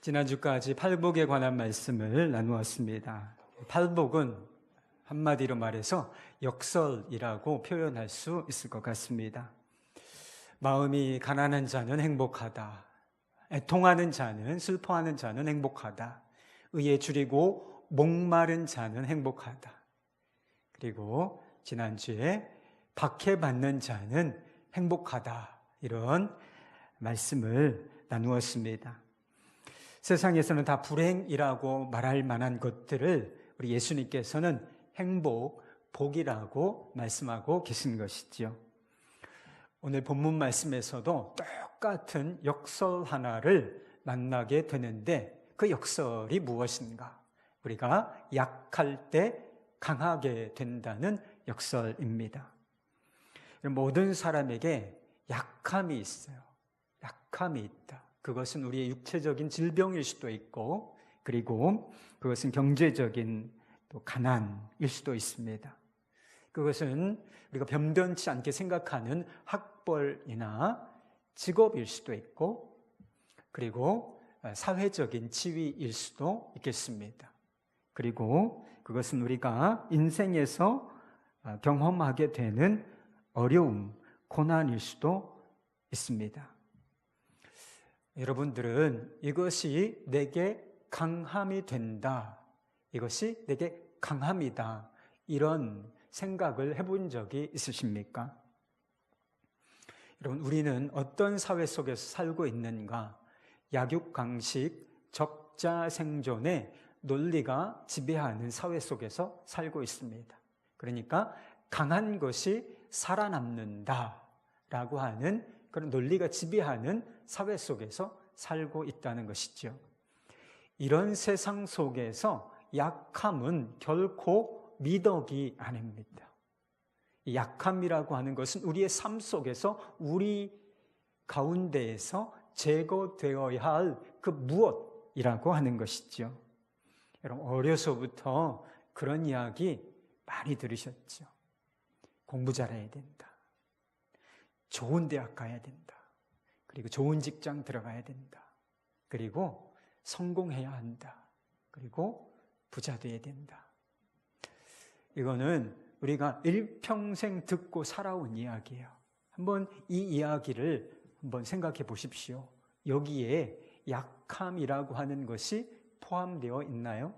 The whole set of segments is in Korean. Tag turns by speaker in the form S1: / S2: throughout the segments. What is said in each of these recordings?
S1: 지난주까지 팔복에 관한 말씀을 나누었습니다. 팔복은 한마디로 말해서 역설이라고 표현할 수 있을 것 같습니다. 마음이 가난한 자는 행복하다. 애통하는 자는, 슬퍼하는 자는 행복하다. 의에 줄이고 목마른 자는 행복하다. 그리고 지난주에 박해받는 자는 행복하다. 이런 말씀을 나누었습니다. 세상에서는 다 불행이라고 말할 만한 것들을 우리 예수님께서는 행복, 복이라고 말씀하고 계신 것이죠. 오늘 본문 말씀에서도 똑같은 역설 하나를 만나게 되는데 그 역설이 무엇인가? 우리가 약할 때 강하게 된다는 역설입니다. 모든 사람에게 약함이 있어요. 약함이 있다. 그것은 우리의 육체적인 질병일 수도 있고, 그리고 그것은 경제적인 또 가난일 수도 있습니다. 그것은 우리가 변변치 않게 생각하는 학벌이나 직업일 수도 있고, 그리고 사회적인 지위일 수도 있겠습니다. 그리고 그것은 우리가 인생에서 경험하게 되는 어려움, 고난일 수도 있습니다. 여러분들은 이것이 내게 강함이 된다, 이것이 내게 강함이다, 이런 생각을 해본 적이 있으십니까? 여러분, 우리는 어떤 사회 속에서 살고 있는가? 약육강식, 적자생존의 논리가 지배하는 사회 속에서 살고 있습니다. 그러니까 강한 것이 살아남는다라고 하는 그런 논리가 지배하는 사회 속에서 살고 있다는 것이죠. 이런 세상 속에서 약함은 결코 미덕이 아닙니다. 약함이라고 하는 것은 우리의 삶 속에서 우리 가운데에서 제거되어야 할 그 무엇이라고 하는 것이죠. 여러분, 어려서부터 그런 이야기 많이 들으셨죠. 공부 잘해야 된다. 좋은 대학 가야 된다. 그리고 좋은 직장 들어가야 된다. 그리고 성공해야 한다. 그리고 부자 돼야 된다. 이거는 우리가 일평생 듣고 살아온 이야기예요. 한번 이 이야기를 한번 생각해 보십시오. 여기에 약함이라고 하는 것이 포함되어 있나요?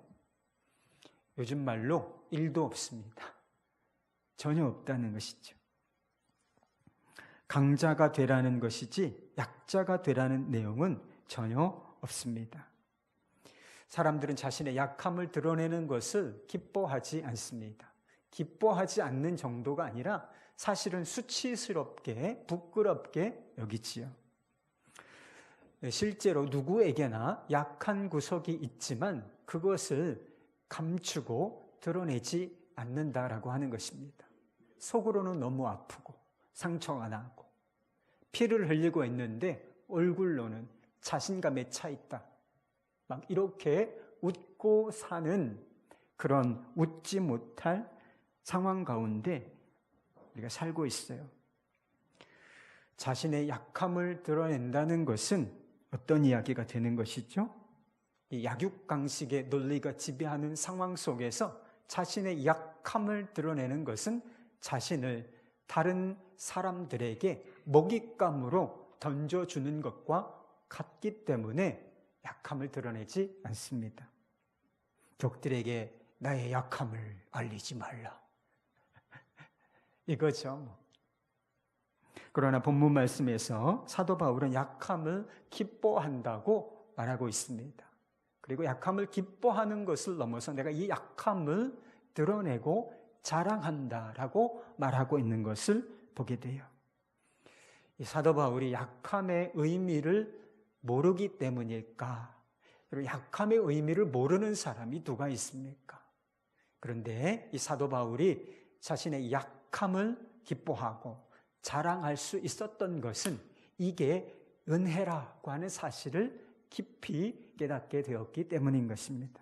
S1: 요즘 말로 1도 없습니다. 전혀 없다는 것이죠. 강자가 되라는 것이지 약자가 되라는 내용은 전혀 없습니다. 사람들은 자신의 약함을 드러내는 것을 기뻐하지 않습니다. 기뻐하지 않는 정도가 아니라 사실은 수치스럽게, 부끄럽게 여기지요. 실제로 누구에게나 약한 구석이 있지만 그것을 감추고 드러내지 않는다라고 하는 것입니다. 속으로는 너무 아프고 상처가 나고 피를 흘리고 있는데 얼굴로는 자신감에 차 있다. 막 이렇게 웃고 사는 그런 웃지 못할 상황 가운데 우리가 살고 있어요. 자신의 약함을 드러낸다는 것은 어떤 이야기가 되는 것이죠? 이 약육강식의 논리가 지배하는 상황 속에서 자신의 약함을 드러내는 것은 자신을 다른 사람들에게 먹잇감으로 던져주는 것과 같기 때문에 약함을 드러내지 않습니다. 적들에게 나의 약함을 알리지 말라. 이거죠. 그러나 본문 말씀에서 사도 바울은 약함을 기뻐한다고 말하고 있습니다. 그리고 약함을 기뻐하는 것을 넘어서 내가 이 약함을 드러내고 자랑한다라고 말하고 있는 것을 보게 돼요. 이 사도 바울이 약함의 의미를 모르기 때문일까? 그리고 약함의 의미를 모르는 사람이 누가 있습니까? 그런데 이 사도 바울이 자신의 약함을 기뻐하고 자랑할 수 있었던 것은 이게 은혜라고 하는 사실을 깊이 깨닫게 되었기 때문인 것입니다.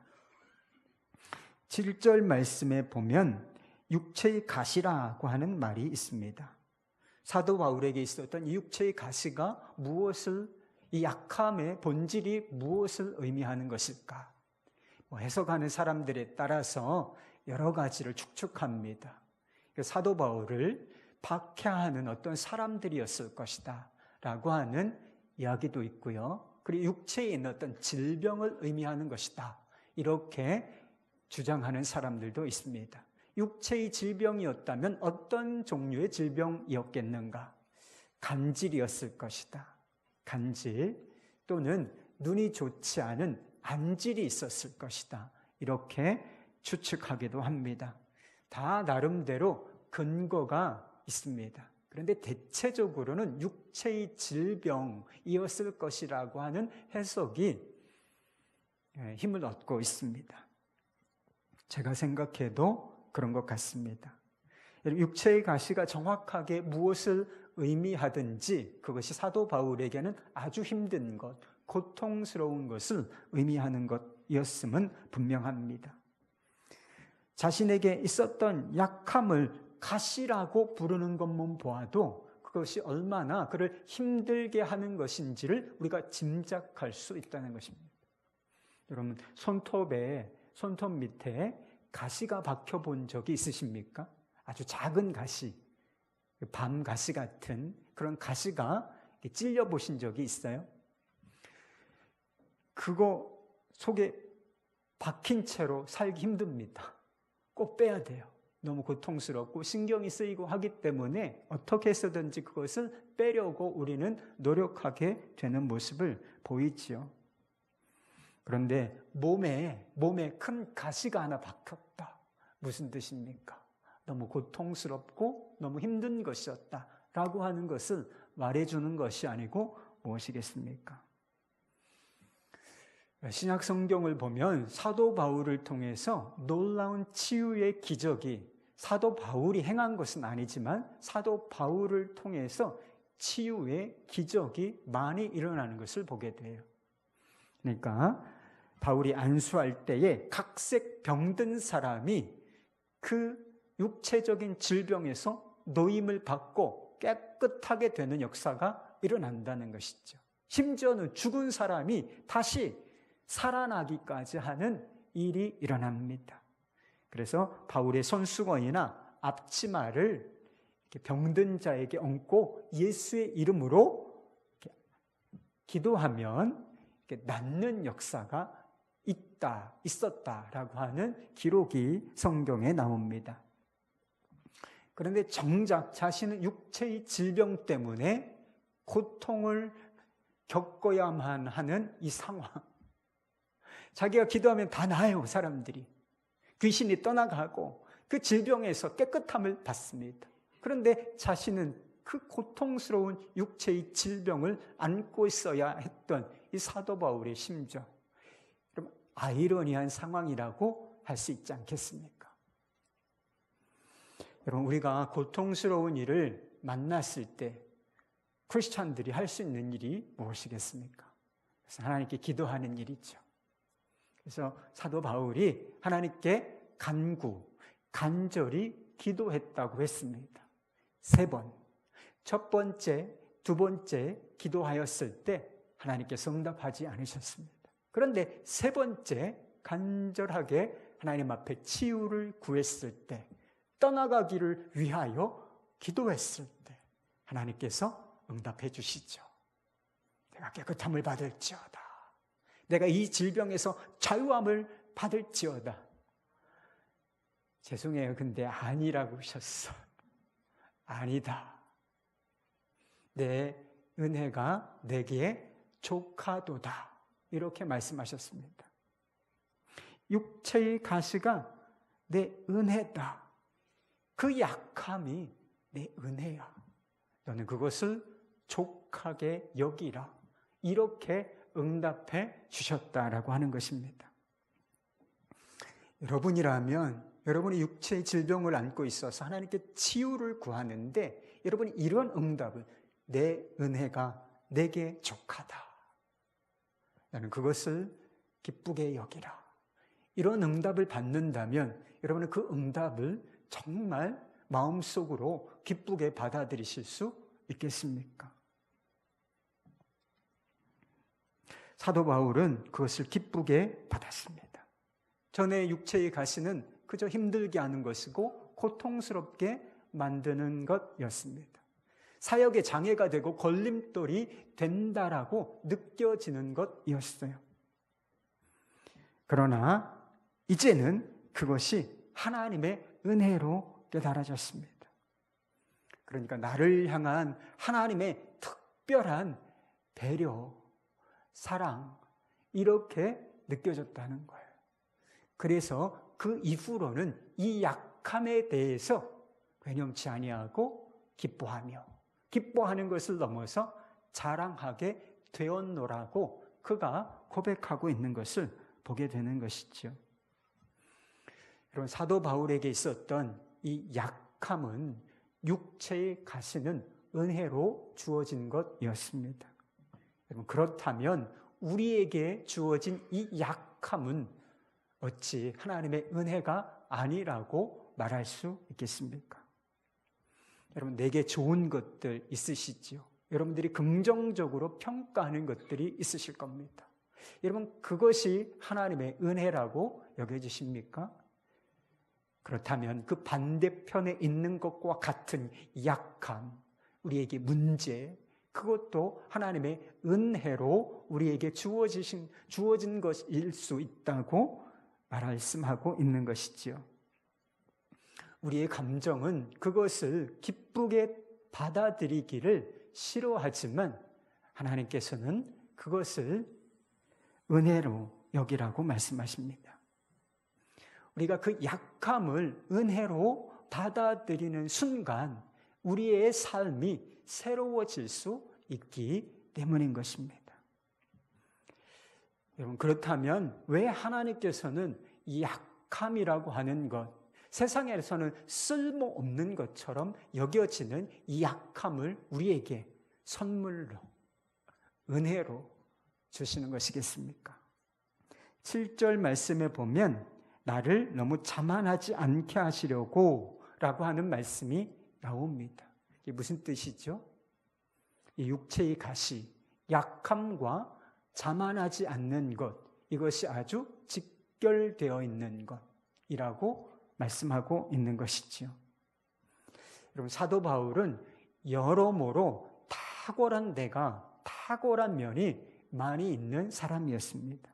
S1: 7절 말씀에 보면 육체의 가시라고 하는 말이 있습니다. 사도 바울에게 있었던 이 육체의 가시가 무엇을 이 약함의 본질이 무엇을 의미하는 것일까? 해석하는 사람들에 따라서 여러 가지를 축축합니다. 사도 바울을 박해하는 어떤 사람들이었을 것이다 라고 하는 이야기도 있고요. 그리고 육체에 있는 어떤 질병을 의미하는 것이다, 이렇게 주장하는 사람들도 있습니다. 육체의 질병이었다면 어떤 종류의 질병이었겠는가? 간질이었을 것이다. 간질, 또는 눈이 좋지 않은 안질이 있었을 것이다, 이렇게 추측하기도 합니다. 다 나름대로 근거가 있습니다. 그런데 대체적으로는 육체의 질병이었을 것이라고 하는 해석이 힘을 얻고 있습니다. 제가 생각해도 그런 것 같습니다. 육체의 가시가 정확하게 무엇을 의미하든지 그것이 사도 바울에게는 아주 힘든 것, 고통스러운 것을 의미하는 것이었음은 분명합니다. 자신에게 있었던 약함을 가시라고 부르는 것만 보아도 그것이 얼마나 그를 힘들게 하는 것인지를 우리가 짐작할 수 있다는 것입니다. 여러분, 손톱 밑에 가시가 박혀 본 적이 있으십니까? 아주 작은 가시, 밤 가시 같은 그런 가시가 찔려 보신 적이 있어요? 그거 속에 박힌 채로 살기 힘듭니다. 꼭 빼야 돼요. 너무 고통스럽고 신경이 쓰이고 하기 때문에 어떻게 해서든지 그것을 빼려고 우리는 노력하게 되는 모습을 보이지요. 그런데 몸에 큰 가시가 하나 박혔다. 무슨 뜻입니까? 너무 고통스럽고 너무 힘든 것이었다라고 하는 것을 말해주는 것이 아니고 무엇이겠습니까? 신약 성경을 보면 사도 바울을 통해서 놀라운 치유의 기적이, 사도 바울이 행한 것은 아니지만 사도 바울을 통해서 치유의 기적이 많이 일어나는 것을 보게 돼요. 그러니까 바울이 안수할 때에 각색 병든 사람이 그 육체적인 질병에서 노임을 받고 깨끗하게 되는 역사가 일어난다는 것이죠. 심지어는 죽은 사람이 다시 살아나기까지 하는 일이 일어납니다. 그래서 바울의 손수건이나 앞치마를 병든 자에게 얹고 예수의 이름으로 기도하면 낫는 역사가 있었다라고 하는 기록이 성경에 나옵니다. 그런데 정작 자신은 육체의 질병 때문에 고통을 겪어야만 하는 이 상황, 자기가 기도하면 다 나아요. 사람들이 귀신이 떠나가고 그 질병에서 깨끗함을 받습니다. 그런데 자신은 그 고통스러운 육체의 질병을 안고 있어야 했던 이 사도 바울의 심정, 그럼 아이러니한 상황이라고 할 수 있지 않겠습니까? 여러분, 우리가 고통스러운 일을 만났을 때 크리스찬들이 할 수 있는 일이 무엇이겠습니까? 그래서 하나님께 기도하는 일이죠. 그래서 사도 바울이 하나님께 간절히 기도했다고 했습니다. 3번. 첫 번째, 두 번째 기도하였을 때 하나님께서 응답하지 않으셨습니다. 그런데 3번째 간절하게 하나님 앞에 치유를 구했을 때, 떠나가기를 위하여 기도했을 때 하나님께서 응답해 주시죠. 내가 깨끗함을 받을지어다. 내가 이 질병에서 자유함을 받을지어다. 죄송해요. 근데 아니라고 하셨어. 아니다. 내 은혜가 내게 족하도다. 이렇게 말씀하셨습니다. 육체의 가시가 내 은혜다. 그 약함이 내 은혜야. 너는 그것을 족하게 여기라. 이렇게 응답해 주셨다라고 하는 것입니다. 여러분이라면 여러분이 육체의 질병을 안고 있어서 하나님께 치유를 구하는데 여러분이 이런 응답을, 내 은혜가 내게 족하다. 나는 그것을 기쁘게 여기라. 이런 응답을 받는다면 여러분은 그 응답을 정말 마음속으로 기쁘게 받아들이실 수 있겠습니까? 사도 바울은 그것을 기쁘게 받았습니다. 전에 육체의 가시는 그저 힘들게 하는 것이고 고통스럽게 만드는 것이었습니다. 사역에 장애가 되고 걸림돌이 된다라고 느껴지는 것이었어요. 그러나 이제는 그것이 하나님의 은혜로 깨달아졌습니다. 그러니까 나를 향한 하나님의 특별한 배려, 사랑, 이렇게 느껴졌다는 거예요. 그래서 그 이후로는 이 약함에 대해서 괴념치 아니하고 기뻐하는 것을 넘어서 자랑하게 되었노라고 그가 고백하고 있는 것을 보게 되는 것이죠. 여러분, 사도 바울에게 있었던 이 약함은 육체의 가시는 은혜로 주어진 것이었습니다. 여러분, 그렇다면 우리에게 주어진 이 약함은 어찌 하나님의 은혜가 아니라고 말할 수 있겠습니까? 여러분, 내게 좋은 것들 있으시지요? 여러분들이 긍정적으로 평가하는 것들이 있으실 겁니다. 여러분, 그것이 하나님의 은혜라고 여겨지십니까? 그렇다면 그 반대편에 있는 것과 같은 약함, 우리에게 문제, 그것도 하나님의 은혜로 우리에게 주어진 것일 수 있다고 말씀하고 있는 것이지요. 우리의 감정은 그것을 기쁘게 받아들이기를 싫어하지만 하나님께서는 그것을 은혜로 여기라고 말씀하십니다. 우리가 그 약함을 은혜로 받아들이는 순간 우리의 삶이 새로워질 수 있기 때문인 것입니다. 여러분, 그렇다면 왜 하나님께서는 이 약함이라고 하는 것, 세상에서는 쓸모없는 것처럼 여겨지는 이 약함을 우리에게 선물로, 은혜로 주시는 것이겠습니까? 7절 말씀에 보면 나를 너무 자만하지 않게 하시려고 라고 하는 말씀이 나옵니다. 이게 무슨 뜻이죠? 이 육체의 가시, 약함과 자만하지 않는 것, 이것이 아주 직결되어 있는 것이라고 말씀하고 있는 것이지요. 여러분, 사도 바울은 여러모로 탁월한 면이 많이 있는 사람이었습니다.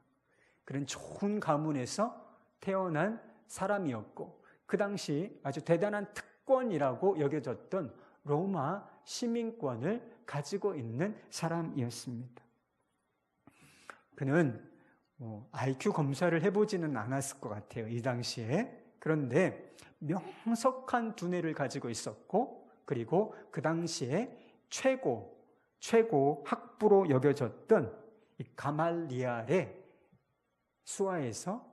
S1: 그런 좋은 가문에서 태어난 사람이었고 그 당시 아주 대단한 특권이라고 여겨졌던 로마 시민권을 가지고 있는 사람이었습니다. 그는 IQ 검사를 해보지는 않았을 것 같아요, 이 당시에. 그런데 명석한 두뇌를 가지고 있었고, 그리고 그 당시에 최고 학부로 여겨졌던 이 가말리알의 수하에서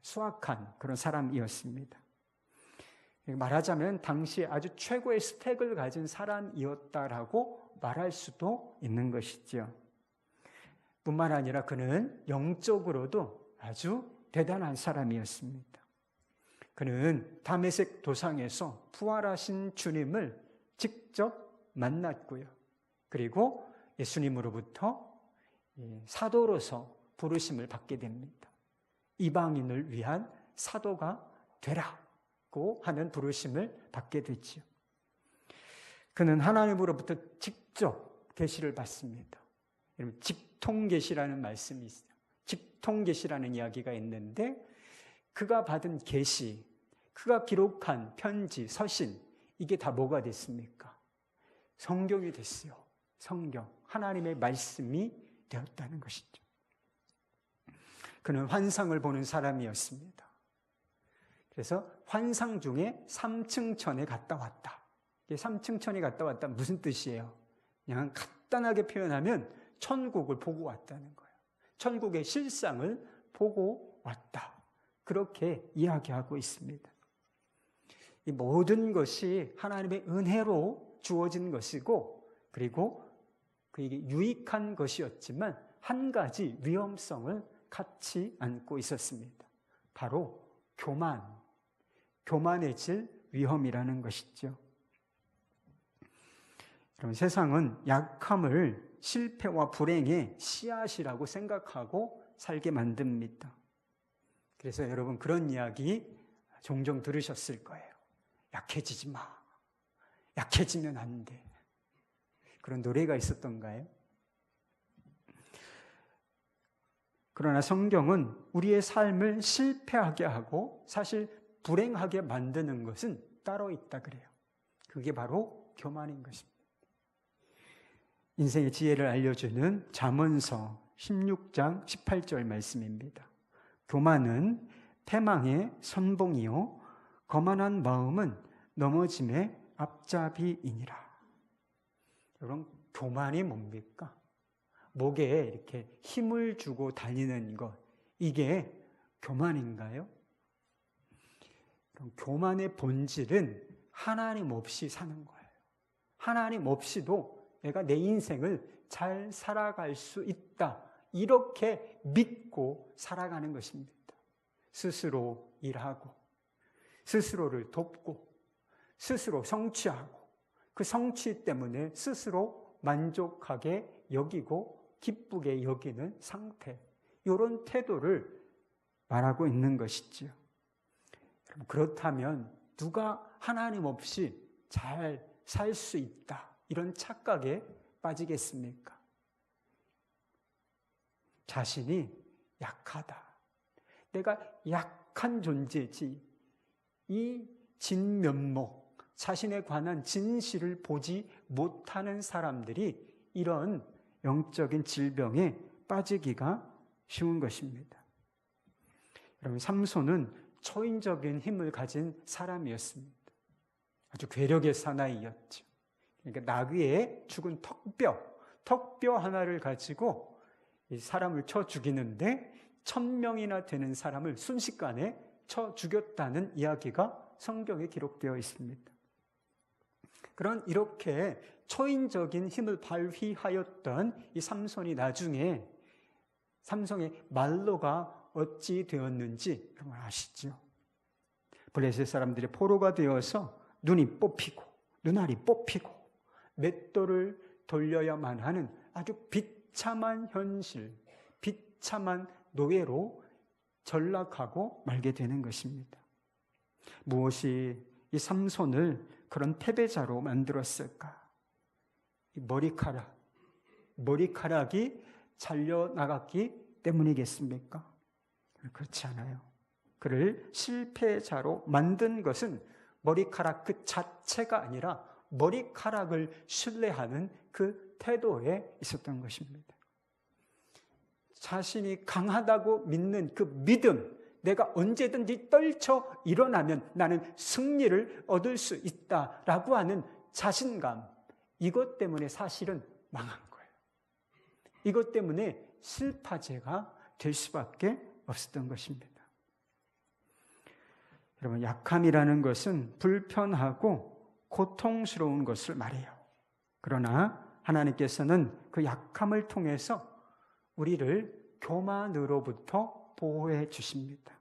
S1: 수학한 그런 사람이었습니다. 말하자면 당시 아주 최고의 스펙을 가진 사람이었다라고 말할 수도 있는 것이죠. 뿐만 아니라 그는 영적으로도 아주 대단한 사람이었습니다. 그는 다메섹 도상에서 부활하신 주님을 직접 만났고요. 그리고 예수님으로부터 사도로서 부르심을 받게 됩니다. 이방인을 위한 사도가 되라고 하는 부르심을 받게 되지요. 그는 하나님으로부터 직접 계시를 받습니다. 여러분, 직통계시라는 말씀이 있어요. 직통계시라는 이야기가 있는데 그가 받은 계시, 그가 기록한 편지, 서신, 이게 다 뭐가 됐습니까? 성경이 됐어요. 성경, 하나님의 말씀이 되었다는 것이죠. 그는 환상을 보는 사람이었습니다. 그래서 환상 중에 3층천에 갔다 왔다. 이게 3층천에 갔다 왔다 무슨 뜻이에요? 그냥 간단하게 표현하면 천국을 보고 왔다는 거예요. 천국의 실상을 보고 왔다. 그렇게 이야기하고 있습니다. 이 모든 것이 하나님의 은혜로 주어진 것이고, 그리고 그에게 유익한 것이었지만 한 가지 위험성을 같이 안고 있었습니다. 바로 교만해질 위험이라는 것이죠. 여러분, 세상은 약함을 실패와 불행의 씨앗이라고 생각하고 살게 만듭니다. 그래서 여러분 그런 이야기 종종 들으셨을 거예요. 약해지지 마. 약해지면 안 돼. 그런 노래가 있었던가요? 그러나 성경은 우리의 삶을 실패하게 하고 사실 불행하게 만드는 것은 따로 있다 그래요. 그게 바로 교만인 것입니다. 인생의 지혜를 알려주는 잠언서 16장 18절 말씀입니다. 교만은 패망의 선봉이요 거만한 마음은 넘어짐의 앞잡이이니라. 여러분, 교만이 뭡니까? 목에 이렇게 힘을 주고 다니는 것, 이게 교만인가요? 교만의 본질은 하나님 없이 사는 거예요. 하나님 없이도 내가 내 인생을 잘 살아갈 수 있다, 이렇게 믿고 살아가는 것입니다. 스스로 일하고 스스로를 돕고 스스로 성취하고 그 성취 때문에 스스로 만족하게 여기고 기쁘게 여기는 상태, 이런 태도를 말하고 있는 것이지요. 그렇다면 누가 하나님 없이 잘 살 수 있다, 이런 착각에 빠지겠습니까? 자신이 약하다, 내가 약한 존재지, 이 진면목, 자신에 관한 진실을 보지 못하는 사람들이 이런 영적인 질병에 빠지기가 쉬운 것입니다. 여러분, 삼손은 초인적인 힘을 가진 사람이었습니다. 아주 괴력의 사나이였죠. 그러니까 나귀의 죽은 턱뼈 하나를 가지고 이 사람을 쳐 죽이는데 1000명이나 되는 사람을 순식간에 쳐 죽였다는 이야기가 성경에 기록되어 있습니다. 그런 이렇게 초인적인 힘을 발휘하였던 이 삼손이 나중에 삼손의 말로가 어찌 되었는지 여러분 아시죠? 블레셋 사람들이 포로가 되어서 눈이 뽑히고 눈알이 뽑히고 맷돌을 돌려야만 하는 아주 비참한 현실, 비참한 노예로 전락하고 말게 되는 것입니다. 무엇이 이 삼손을 그런 패배자로 만들었을까? 이 머리카락이 잘려나갔기 때문이겠습니까? 그렇지 않아요. 그를 실패자로 만든 것은 머리카락 그 자체가 아니라 머리카락을 신뢰하는 그 태도에 있었던 것입니다. 자신이 강하다고 믿는 그 믿음, 내가 언제든지 떨쳐 일어나면 나는 승리를 얻을 수 있다라고 하는 자신감, 이것 때문에 사실은 망한 거예요. 이것 때문에 실파제가 될 수밖에 없었던 것입니다. 여러분, 약함이라는 것은 불편하고 고통스러운 것을 말해요. 그러나 하나님께서는 그 약함을 통해서 우리를 교만으로부터 보호해 주십니다.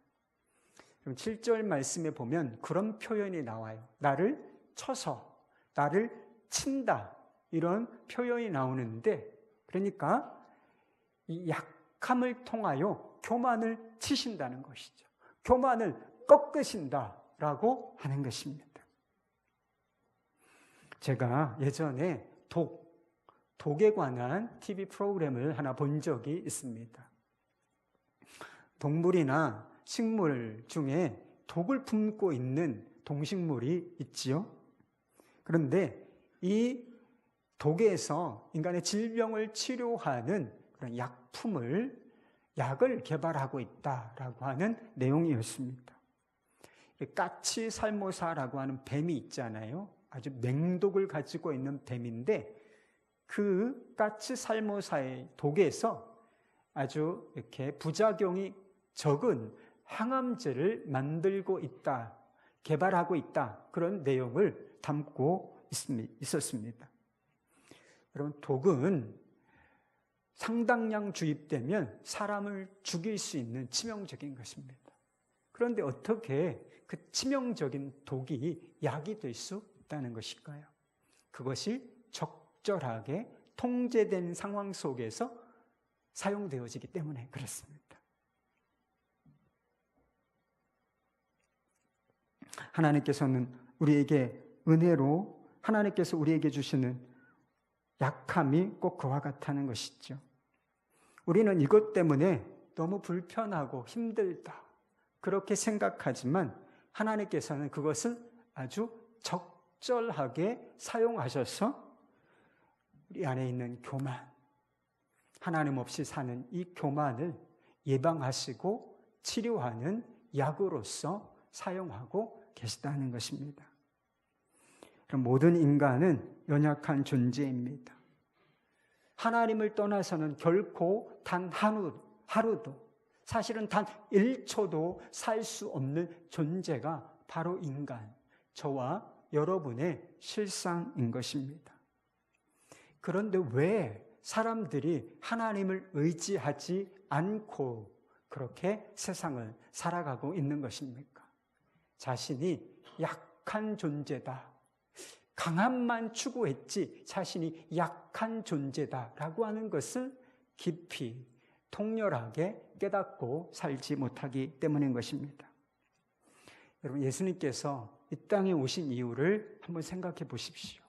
S1: 7절 말씀에 보면 그런 표현이 나와요. 나를 쳐서, 나를 친다, 이런 표현이 나오는데, 그러니까 이 약함을 통하여 교만을 치신다는 것이죠. 교만을 꺾으신다라고 하는 것입니다. 제가 예전에 독에 관한 TV 프로그램을 하나 본 적이 있습니다. 동물이나 식물 중에 독을 품고 있는 동식물이 있지요. 그런데 이 독에서 인간의 질병을 치료하는 그런 약을 개발하고 있다라고 하는 내용이었습니다. 까치살모사라고 하는 뱀이 있잖아요. 아주 맹독을 가지고 있는 뱀인데 그 까치살모사의 독에서 아주 이렇게 부작용이 적은 항암제를 만들고 있다, 개발하고 있다, 그런 내용을 담고 있었습니다. 여러분, 독은 상당량 주입되면 사람을 죽일 수 있는 치명적인 것입니다. 그런데 어떻게 그 치명적인 독이 약이 될 수 있다는 것일까요? 그것이 적절하게 통제된 상황 속에서 사용되어지기 때문에 그렇습니다. 하나님께서는 우리에게 은혜로 하나님께서 우리에게 주시는 약함이 꼭 그와 같다는 것이죠. 우리는 이것 때문에 너무 불편하고 힘들다 그렇게 생각하지만 하나님께서는 그것을 아주 적절하게 사용하셔서 우리 안에 있는 교만, 하나님 없이 사는 이 교만을 예방하시고 치료하는 약으로서 사용하고 계시다는 것입니다. 그럼 모든 인간은 연약한 존재입니다. 하나님을 떠나서는 결코 단 하루도 사실은 단 1초도 살 수 없는 존재가 바로 인간, 저와 여러분의 실상인 것입니다. 그런데 왜 사람들이 하나님을 의지하지 않고 그렇게 세상을 살아가고 있는 것입니까? 자신이 약한 존재다, 강함만 추구했지 자신이 약한 존재다라고 하는 것을 깊이 통렬하게 깨닫고 살지 못하기 때문인 것입니다. 여러분, 예수님께서 이 땅에 오신 이유를 한번 생각해 보십시오.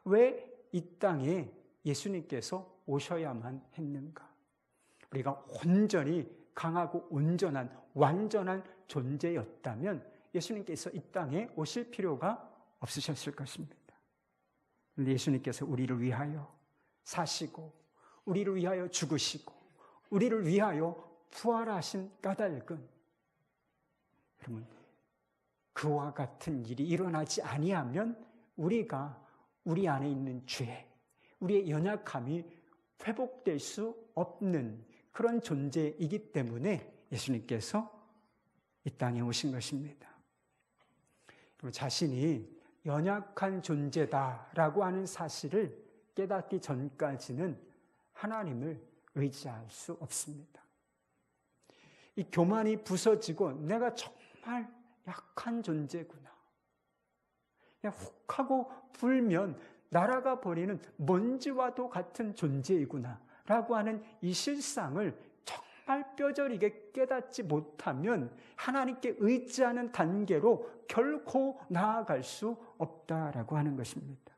S1: 왜 이 땅에 예수님께서 오셔야만 했는가? 우리가 온전히 강하고 온전한 완전한 존재였다면 예수님께서 이 땅에 오실 필요가 없으셨을 것입니다. 그런데 예수님께서 우리를 위하여 사시고 우리를 위하여 죽으시고 우리를 위하여 부활하신 까닭은, 여러분, 그와 같은 일이 일어나지 아니하면 우리가 우리 안에 있는 죄, 우리의 연약함이 회복될 수 없는 그런 존재이기 때문에 예수님께서 이 땅에 오신 것입니다. 자신이 연약한 존재다라고 하는 사실을 깨닫기 전까지는 하나님을 의지할 수 없습니다. 이 교만이 부서지고 내가 정말 약한 존재구나, 그냥 훅 하고 불면 날아가 버리는 먼지와도 같은 존재이구나 라고 하는 이 실상을 정말 뼈저리게 깨닫지 못하면 하나님께 의지하는 단계로 결코 나아갈 수 없다라고 하는 것입니다.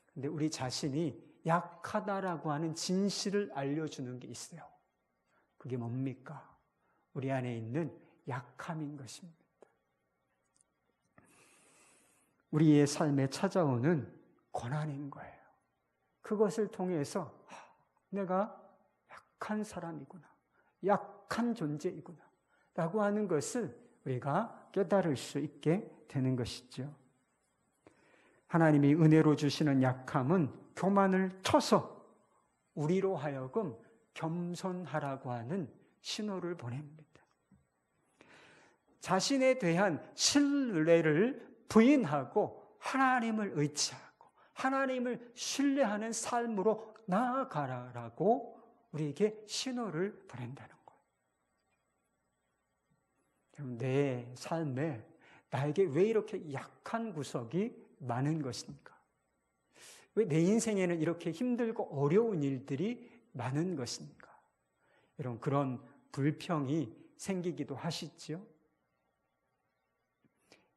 S1: 그런데 우리 자신이 약하다라고 하는 진실을 알려주는 게 있어요. 그게 뭡니까? 우리 안에 있는 약함인 것입니다. 우리의 삶에 찾아오는 고난인 거예요. 그것을 통해서 내가 약한 사람이구나, 약한 존재이구나 라고 하는 것을 우리가 깨달을 수 있게 되는 것이죠. 하나님이 은혜로 주시는 약함은 교만을 쳐서 우리로 하여금 겸손하라고 하는 신호를 보냅니다. 자신에 대한 신뢰를 부인하고 하나님을 의지하고 하나님을 신뢰하는 삶으로 나아가라라고 우리에게 신호를 보낸다는 거예요. 내 삶에 나에게 왜 이렇게 약한 구석이 많은 것입니까? 왜 내 인생에는 이렇게 힘들고 어려운 일들이 많은 것입니까? 여러분, 그런 불평이 생기기도 하시죠?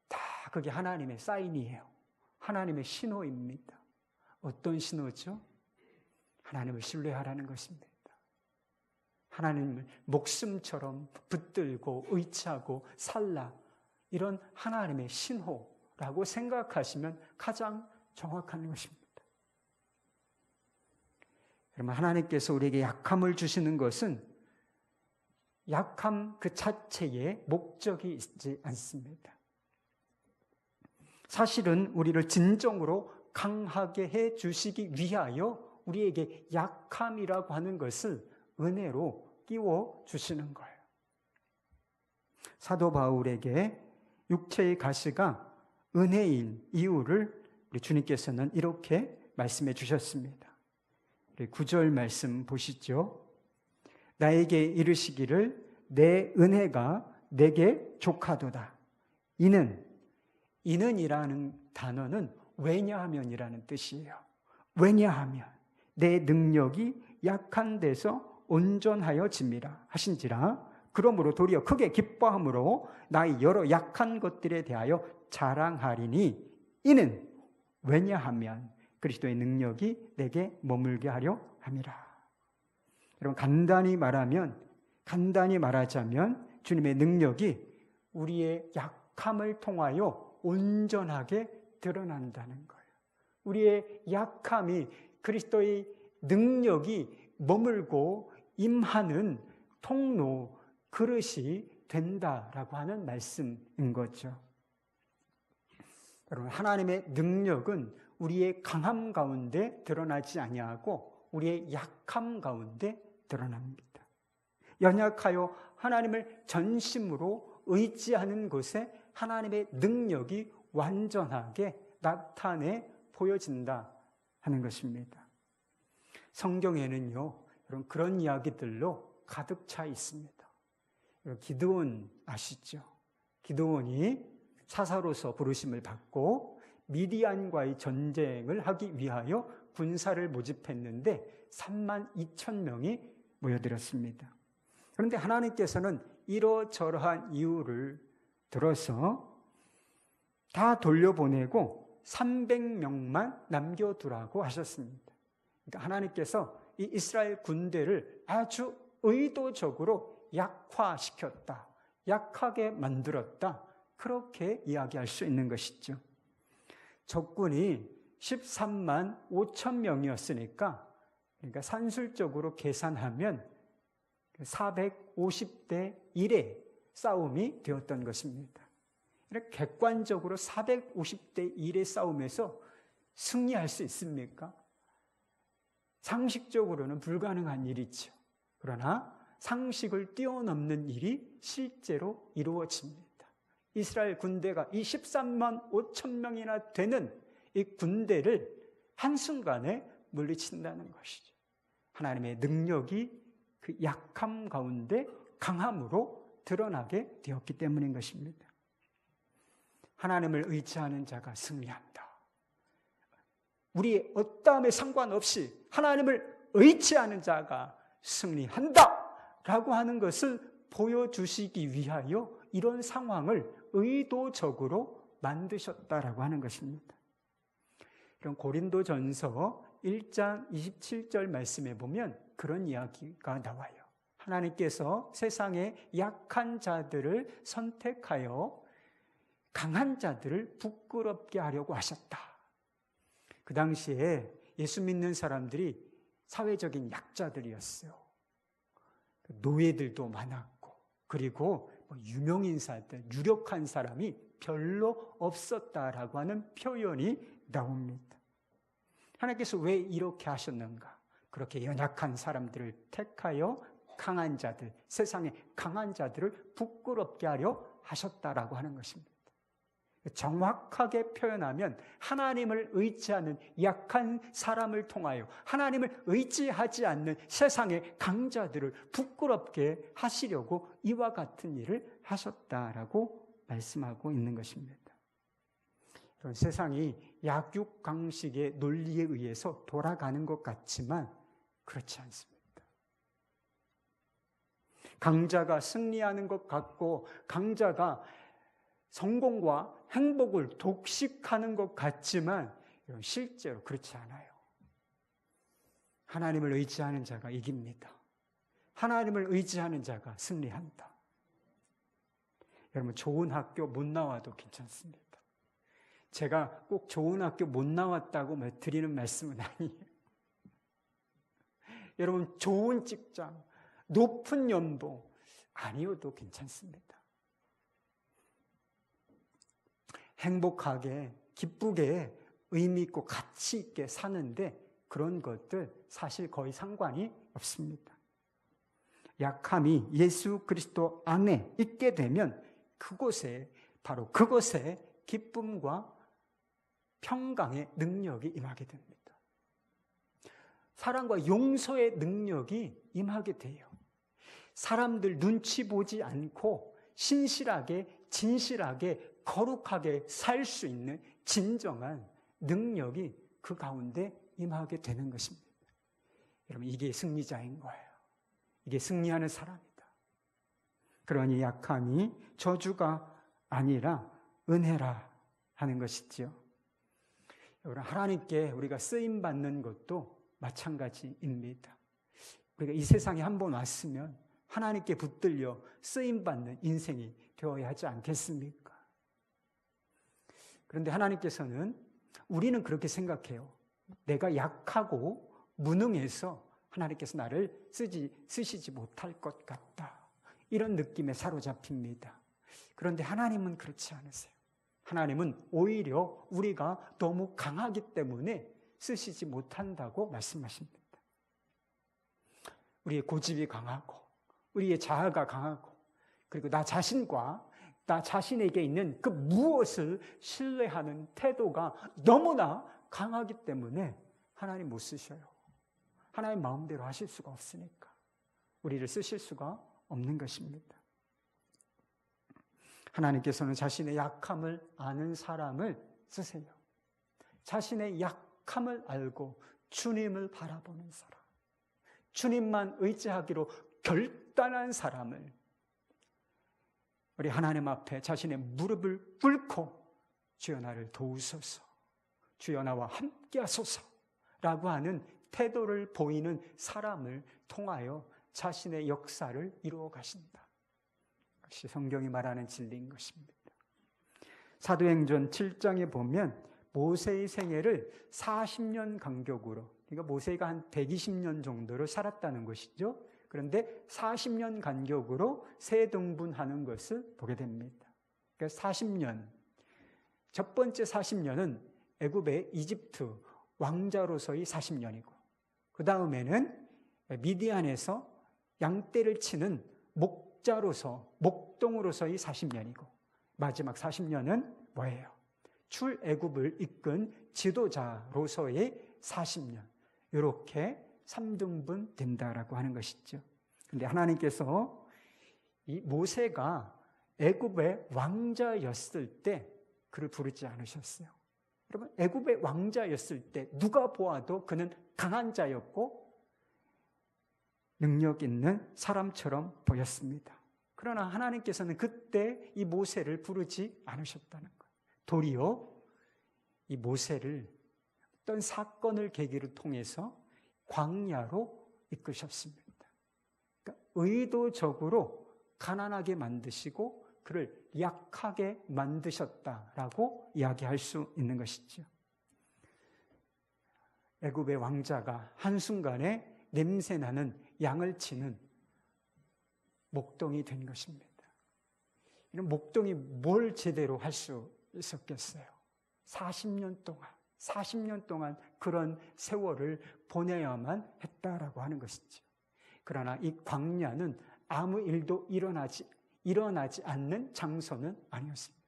S1: 다 그게 하나님의 사인이에요. 하나님의 신호입니다. 어떤 신호죠? 하나님을 신뢰하라는 것입니다. 하나님을 목숨처럼 붙들고 의지하고 살라, 이런 하나님의 신호라고 생각하시면 가장 정확한 것입니다. 여러분, 하나님께서 우리에게 약함을 주시는 것은 약함 그 자체에 목적이 있지 않습니다. 사실은 우리를 진정으로 강하게 해 주시기 위하여 우리에게 약함이라고 하는 것을 은혜로 끼워 주시는 거예요. 사도 바울에게 육체의 가시가 은혜인 이유를 우리 주님께서는 이렇게 말씀해 주셨습니다. 9절 말씀 보시죠. 나에게 이르시기를 내 은혜가 내게 족하도다. 이는이라는 단어는 왜냐하면이라는 뜻이에요. 왜냐하면 내 능력이 약한 데서 온전하여짐이라 하신지라. 그러므로 도리어 크게 기뻐함으로 나의 여러 약한 것들에 대하여 자랑하리니 이는 왜냐하면 그리스도의 능력이 내게 머물게 하려 함이라. 여러분, 간단히 말하자면 주님의 능력이 우리의 약함을 통하여 온전하게 드러난다는 거예요. 우리의 약함이 그리스도의 능력이 머물고 임하는 통로, 그릇이 된다라고 하는 말씀인 거죠. 여러분, 하나님의 능력은 우리의 강함 가운데 드러나지 아니하고 우리의 약함 가운데 드러납니다. 연약하여 하나님을 전심으로 의지하는 곳에 하나님의 능력이 완전하게 나타내 보여진다 하는 것입니다. 성경에는요, 여러분, 그런 이야기들로 가득 차 있습니다. 기드온 아시죠? 기드온이 사사로서 부르심을 받고 미디안과의 전쟁을 하기 위하여 군사를 모집했는데 32,000명이 모여들었습니다. 그런데 하나님께서는 이러저러한 이유를 들어서 다 돌려보내고 300명만 남겨두라고 하셨습니다. 그러니까 하나님께서 이 이스라엘 군대를 아주 의도적으로 약화시켰다, 약하게 만들었다, 그렇게 이야기할 수 있는 것이죠. 적군이 13만 5천 명이었으니까, 그러니까 산술적으로 계산하면 450대 1의 싸움이 되었던 것입니다. 이렇게 객관적으로 450대 1의 싸움에서 승리할 수 있습니까? 상식적으로는 불가능한 일이죠. 그러나 상식을 뛰어넘는 일이 실제로 이루어집니다. 이스라엘 군대가 이 13만 5천 명이나 되는 이 군대를 한순간에 물리친다는 것이죠. 하나님의 능력이 그 약함 가운데 강함으로 드러나게 되었기 때문인 것입니다. 하나님을 의지하는 자가 승리한다. 우리의 어떠함에 상관없이 하나님을 의지하는 자가 승리한다 라고 하는 것을 보여주시기 위하여 이런 상황을 의도적으로 만드셨다라고 하는 것입니다. 이런 고린도전서 1장 27절 말씀에 보면 그런 이야기가 나와요. 하나님께서 세상의 약한 자들을 선택하여 강한 자들을 부끄럽게 하려고 하셨다. 그 당시에 예수 믿는 사람들이 사회적인 약자들이었어요. 노예들도 많았고, 그리고 유명인사들, 유력한 사람이 별로 없었다라고 하는 표현이 나옵니다. 하나님께서 왜 이렇게 하셨는가? 그렇게 연약한 사람들을 택하여 강한 자들, 세상의 강한 자들을 부끄럽게 하려 하셨다라고 하는 것입니다. 정확하게 표현하면 하나님을 의지하는 약한 사람을 통하여 하나님을 의지하지 않는 세상의 강자들을 부끄럽게 하시려고 이와 같은 일을 하셨다라고 말씀하고 있는 것입니다. 이런 세상이 약육강식의 논리에 의해서 돌아가는 것 같지만 그렇지 않습니다. 강자가 승리하는 것 같고 강자가 성공과 행복을 독식하는 것 같지만 실제로 그렇지 않아요. 하나님을 의지하는 자가 이깁니다. 하나님을 의지하는 자가 승리한다. 여러분, 좋은 학교 못 나와도 괜찮습니다. 제가 꼭 좋은 학교 못 나왔다고 드리는 말씀은 아니에요. 여러분, 좋은 직장, 높은 연봉 아니어도 괜찮습니다. 행복하게, 기쁘게, 의미 있고 가치 있게 사는데 그런 것들 사실 거의 상관이 없습니다. 약함이 예수 그리스도 안에 있게 되면 그곳에, 바로 그곳에 기쁨과 평강의 능력이 임하게 됩니다. 사랑과 용서의 능력이 임하게 돼요. 사람들 눈치 보지 않고 신실하게, 진실하게, 거룩하게 살 수 있는 진정한 능력이 그 가운데 임하게 되는 것입니다. 여러분, 이게 승리자인 거예요. 이게 승리하는 사람이다. 그러니 약함이 저주가 아니라 은혜라 하는 것이지요. 여러분, 하나님께 우리가 쓰임받는 것도 마찬가지입니다. 우리가 이 세상에 한번 왔으면 하나님께 붙들려 쓰임받는 인생이 되어야 하지 않겠습니까? 그런데 하나님께서는, 우리는 그렇게 생각해요. 내가 약하고 무능해서 하나님께서 나를 쓰시지 못할 것 같다. 이런 느낌에 사로잡힙니다. 그런데 하나님은 그렇지 않으세요. 하나님은 오히려 우리가 너무 강하기 때문에 쓰시지 못한다고 말씀하십니다. 우리의 고집이 강하고, 우리의 자아가 강하고, 그리고 나 자신과 나 자신에게 있는 그 무엇을 신뢰하는 태도가 너무나 강하기 때문에 하나님 못 쓰셔요. 하나님 마음대로 하실 수가 없으니까 우리를 쓰실 수가 없는 것입니다. 하나님께서는 자신의 약함을 아는 사람을 쓰세요. 자신의 약함을 알고 주님을 바라보는 사람, 주님만 의지하기로 결단한 사람을, 우리 하나님 앞에 자신의 무릎을 꿇고 주여 나를 도우소서, 주여 나와 함께 하소서라고 하는 태도를 보이는 사람을 통하여 자신의 역사를 이루어 가신다. 역시 성경이 말하는 진리인 것입니다. 사도행전 7장에 보면 모세의 생애를 40년 간격으로, 그러니까 모세가 한 120년 정도를 살았다는 것이죠. 그런데 40년 간격으로 세 등분하는 것을 보게 됩니다. 그러니까 40년, 첫 번째 40년은 애굽의 이집트 왕자로서의 40년이고, 그 다음에는 미디안에서 양떼를 치는 목동으로서의 40년이고, 마지막 40년은 뭐예요? 출애굽을 이끈 지도자로서의 40년. 이렇게 3등분 된다라고 하는 것이죠. 그런데 하나님께서 이 모세가 애굽의 왕자였을 때 그를 부르지 않으셨어요. 여러분, 애굽의 왕자였을 때 누가 보아도 그는 강한 자였고 능력 있는 사람처럼 보였습니다. 그러나 하나님께서는 그때 이 모세를 부르지 않으셨다는 거예요. 도리어 이 모세를 어떤 사건을 계기를 통해서 광야로 이끄셨습니다. 그러니까 의도적으로 가난하게 만드시고 그를 약하게 만드셨다라고 이야기할 수 있는 것이죠. 애굽의 왕자가 한순간에 냄새나는 양을 치는 목동이 된 것입니다. 이런 목동이 뭘 제대로 할 수 있었겠어요? 40년 동안 그런 세월을 보내야만 했다라고 하는 것이죠. 그러나 이 광야는 아무 일도 일어나지 않는 장소는 아니었습니다.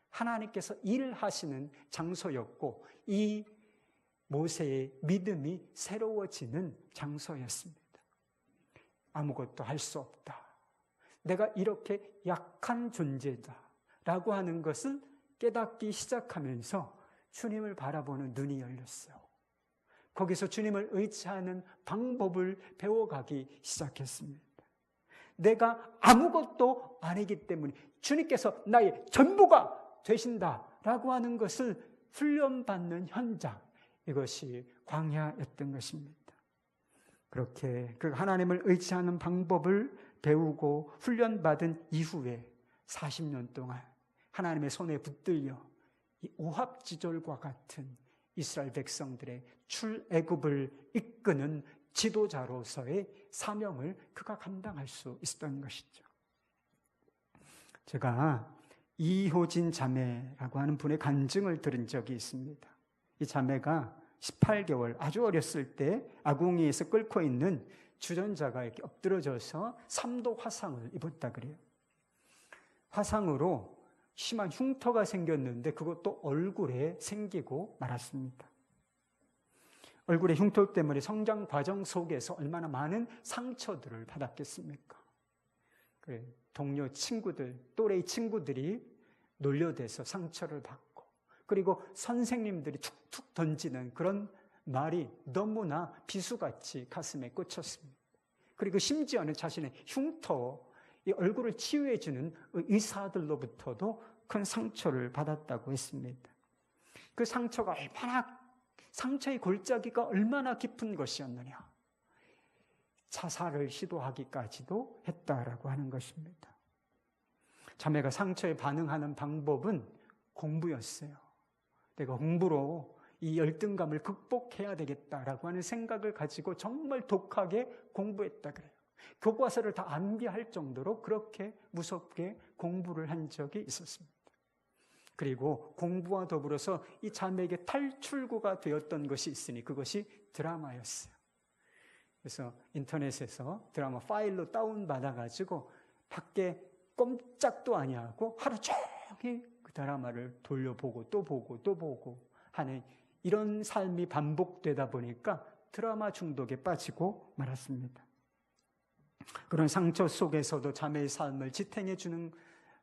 S1: 하나님께서 일하시는 장소였고, 이 모세의 믿음이 새로워지는 장소였습니다. 아무것도 할 수 없다. 내가 이렇게 약한 존재다라고 하는 것을 깨닫기 시작하면서 주님을 바라보는 눈이 열렸어요. 거기서 주님을 의지하는 방법을 배워가기 시작했습니다. 내가 아무것도 아니기 때문에 주님께서 나의 전부가 되신다라고 하는 것을 훈련받는 현장, 이것이 광야였던 것입니다. 그렇게 그 하나님을 의지하는 방법을 배우고 훈련받은 이후에 40년 동안 하나님의 손에 붙들려 이 오합지졸과 같은 이스라엘 백성들의 출애굽을 이끄는 지도자로서의 사명을 그가 감당할 수 있었던 것이죠. 제가 이효진 자매라고 하는 분의 간증을 들은 적이 있습니다. 이 자매가 18개월 아주 어렸을 때 아궁이에서 끓고 있는 주전자가 이렇게 엎드러져서 3도 화상을 입었다 그래요. 화상으로 심한 흉터가 생겼는데 그것도 얼굴에 생기고 말았습니다. 얼굴의 흉터 때문에 성장 과정 속에서 얼마나 많은 상처들을 받았겠습니까? 동료 친구들, 또래의 친구들이 놀려대서 상처를 받고, 그리고 선생님들이 툭툭 던지는 그런 말이 너무나 비수같이 가슴에 꽂혔습니다. 그리고 심지어는 자신의 흉터, 이 얼굴을 치유해주는 의사들로부터도 큰 상처를 받았다고 했습니다. 그 상처가 상처의 골짜기가 얼마나 깊은 것이었느냐. 자살을 시도하기까지도 했다라고 하는 것입니다. 자매가 상처에 반응하는 방법은 공부였어요. 내가 공부로 이 열등감을 극복해야 되겠다라고 하는 생각을 가지고 정말 독하게 공부했다 그래요. 교과서를 다 암기할 정도로 그렇게 무섭게 공부를 한 적이 있었습니다. 그리고 공부와 더불어서 이 자매에게 탈출구가 되었던 것이 있으니 그것이 드라마였어요. 그래서 인터넷에서 드라마 파일로 다운받아가지고 밖에 꼼짝도 아니하고 하루 종일 그 드라마를 돌려보고 또 보고 또 보고 하는 이런 삶이 반복되다 보니까 드라마 중독에 빠지고 말았습니다. 그런 상처 속에서도 자매의 삶을 지탱해 주는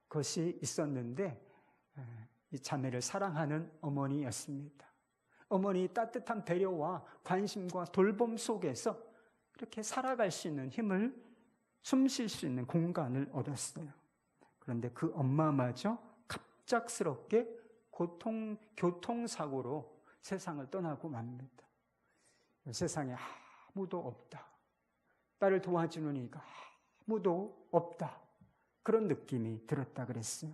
S1: 것이 있었는데 이 자매를 사랑하는 어머니였습니다. 어머니 따뜻한 배려와 관심과 돌봄 속에서 이렇게 살아갈 수 있는 힘을, 숨 쉴 수 있는 공간을 얻었어요. 그런데 그 엄마마저 갑작스럽게 교통사고로 세상을 떠나고 맙니다. 세상에 아무도 없다. 딸을 도와주는 이가 아무도 없다. 그런 느낌이 들었다 그랬어요.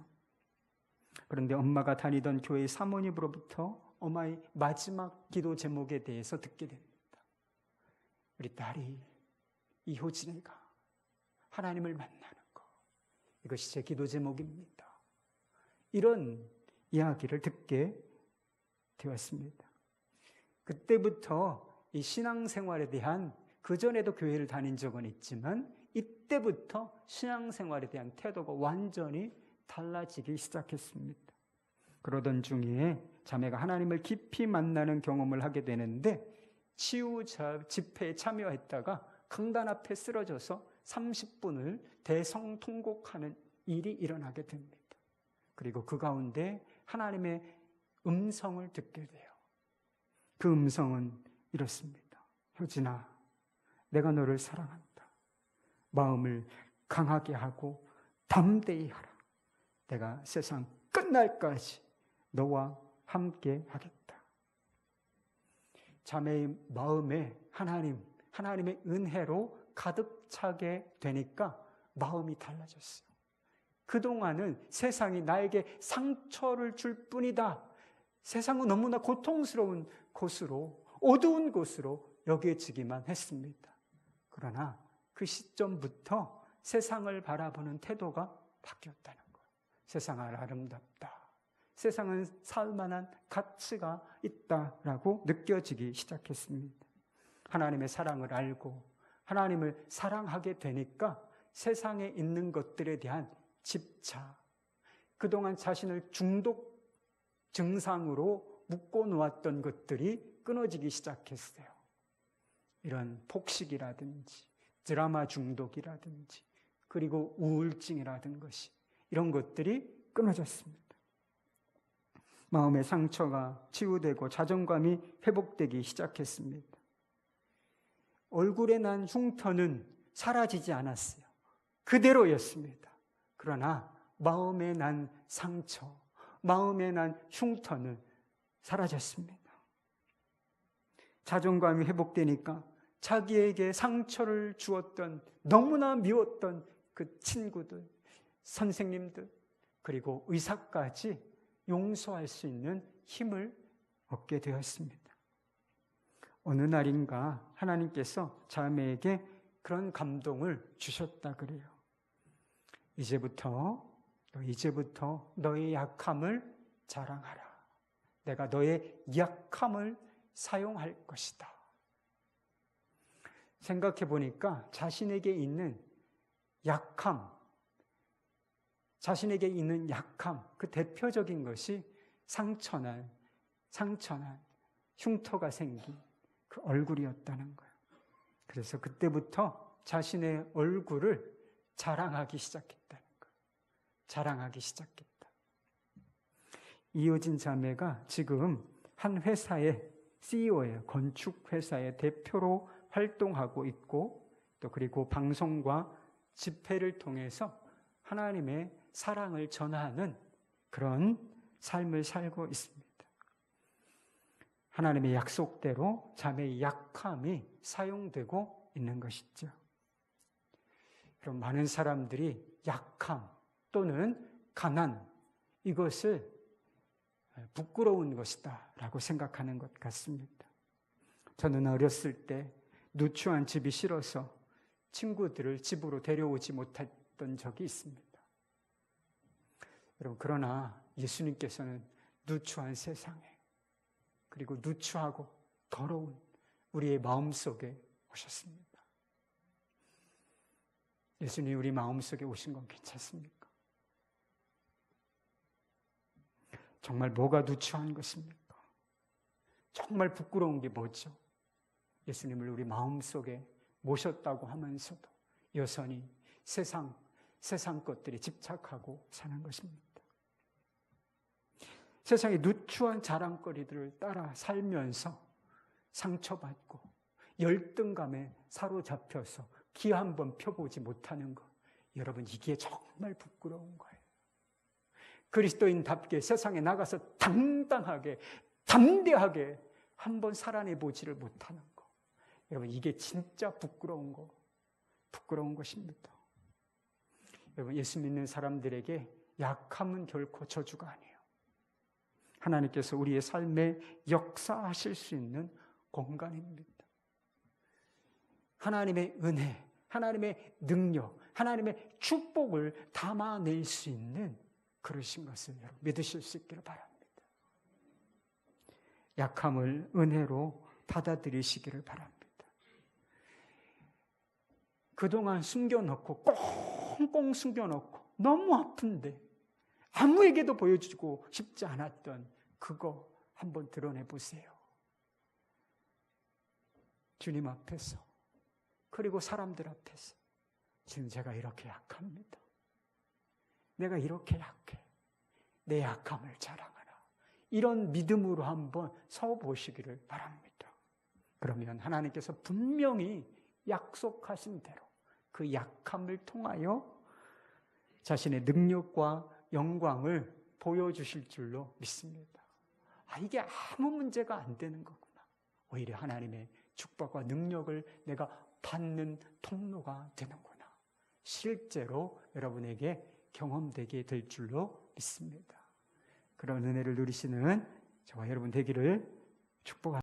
S1: 그런데 엄마가 다니던 교회 사모님으로부터 엄마의 마지막 기도 제목에 대해서 듣게 됩니다. 우리 딸이 이효진이가 하나님을 만나는 것, 이것이 제 기도 제목입니다. 이런 이야기를 듣게 되었습니다. 그때부터 이 신앙생활에 대한, 그전에도 교회를 다닌 적은 있지만 이때부터 신앙생활에 대한 태도가 완전히 달라지기 시작했습니다. 그러던 중에 자매가 하나님을 깊이 만나는 경험을 하게 되는데 치유 집회에 참여했다가 강단 앞에 쓰러져서 30분을 대성통곡하는 일이 일어나게 됩니다. 그리고 그 가운데 하나님의 음성을 듣게 돼요. 그 음성은 이렇습니다. 효진아, 내가 너를 사랑한다. 마음을 강하게 하고 담대히 하라. 내가 세상 끝날까지 너와 함께 하겠다. 자매의 마음에 하나님의 은혜로 가득 차게 되니까 마음이 달라졌어요. 그동안은 세상이 나에게 상처를 줄 뿐이다. 세상은 너무나 고통스러운 곳으로, 어두운 곳으로 여겨지기만 했습니다. 그러나 그 시점부터 세상을 바라보는 태도가 바뀌었다는 거예요. 세상은 아름답다. 세상은 살만한 가치가 있다라고 느껴지기 시작했습니다. 하나님의 사랑을 알고 하나님을 사랑하게 되니까 세상에 있는 것들에 대한 집착, 그동안 자신을 중독 증상으로 묶어놓았던 것들이 끊어지기 시작했어요. 이런 폭식이라든지 드라마 중독이라든지 그리고 우울증이라든 것이, 이런 것들이 끊어졌습니다. 마음의 상처가 치유되고 자존감이 회복되기 시작했습니다. 얼굴에 난 흉터는 사라지지 않았어요. 그대로였습니다. 그러나 마음에 난 상처, 마음에 난 흉터는 사라졌습니다. 자존감이 회복되니까 자기에게 상처를 주었던, 너무나 미웠던 그 친구들, 선생님들, 그리고 의사까지 용서할 수 있는 힘을 얻게 되었습니다. 어느 날인가 하나님께서 자매에게 그런 감동을 주셨다 그래요. 이제부터 너의 약함을 자랑하라. 내가 너의 약함을 사용할 것이다. 생각해 보니까 자신에게 있는 약함, 그 대표적인 것이 상처난 흉터가 생긴 그 얼굴이었다는 거예요. 그래서 그때부터 자신의 얼굴을 자랑하기 시작했다는 거예요. 자랑하기 시작했다. 이효진 자매가 지금 한 회사에 CEO예요. 건축회사의 대표로 활동하고 있고 또 그리고 방송과 집회를 통해서 하나님의 사랑을 전하는 그런 삶을 살고 있습니다. 하나님의 약속대로 자매의 약함이 사용되고 있는 것이죠. 그럼 많은 사람들이 약함 또는 가난 이것을 부끄러운 것이다 라고 생각하는 것 같습니다. 저는 어렸을 때 누추한 집이 싫어서 친구들을 집으로 데려오지 못했던 적이 있습니다. 여러분, 그러나 예수님께서는 누추한 세상에 그리고 누추하고 더러운 우리의 마음속에 오셨습니다. 예수님이 우리 마음속에 오신 건 괜찮습니까? 정말 뭐가 누추한 것입니까? 정말 부끄러운 게 뭐죠? 예수님을 우리 마음속에 모셨다고 하면서도 여전히 세상 것들에 집착하고 사는 것입니다. 세상의 누추한 자랑거리들을 따라 살면서 상처받고 열등감에 사로잡혀서 기 한번 펴보지 못하는 것, 여러분 이게 정말 부끄러운 거예요. 그리스도인답게 세상에 나가서 당당하게 담대하게 한번 살아내보지를 못하는 것, 여러분 이게 진짜 부끄러운 것입니다. 여러분, 예수 믿는 사람들에게 약함은 결코 저주가 아니에요. 하나님께서 우리의 삶에 역사하실 수 있는 공간입니다. 하나님의 은혜, 하나님의 능력, 하나님의 축복을 담아낼 수 있는 그러신 것을 여러분 믿으실 수 있기를 바랍니다. 약함을 은혜로 받아들이시기를 바랍니다. 그동안 숨겨놓고 꽁꽁 숨겨놓고 너무 아픈데 아무에게도 보여주고 싶지 않았던 그거 한번 드러내 보세요. 주님 앞에서 그리고 사람들 앞에서 지금 제가 이렇게 약합니다. 내가 이렇게 약해. 내 약함을 자랑하라. 이런 믿음으로 한번 서보시기를 바랍니다. 그러면 하나님께서 분명히 약속하신 대로 그 약함을 통하여 자신의 능력과 영광을 보여주실 줄로 믿습니다. 이게 아무 문제가 안 되는 거구나. 오히려 하나님의 축복과 능력을 내가 받는 통로가 되는구나. 실제로 여러분에게 경험되게 될 줄로 믿습니다. 그런 은혜를 누리시는 저와 여러분 되기를 축복합니다.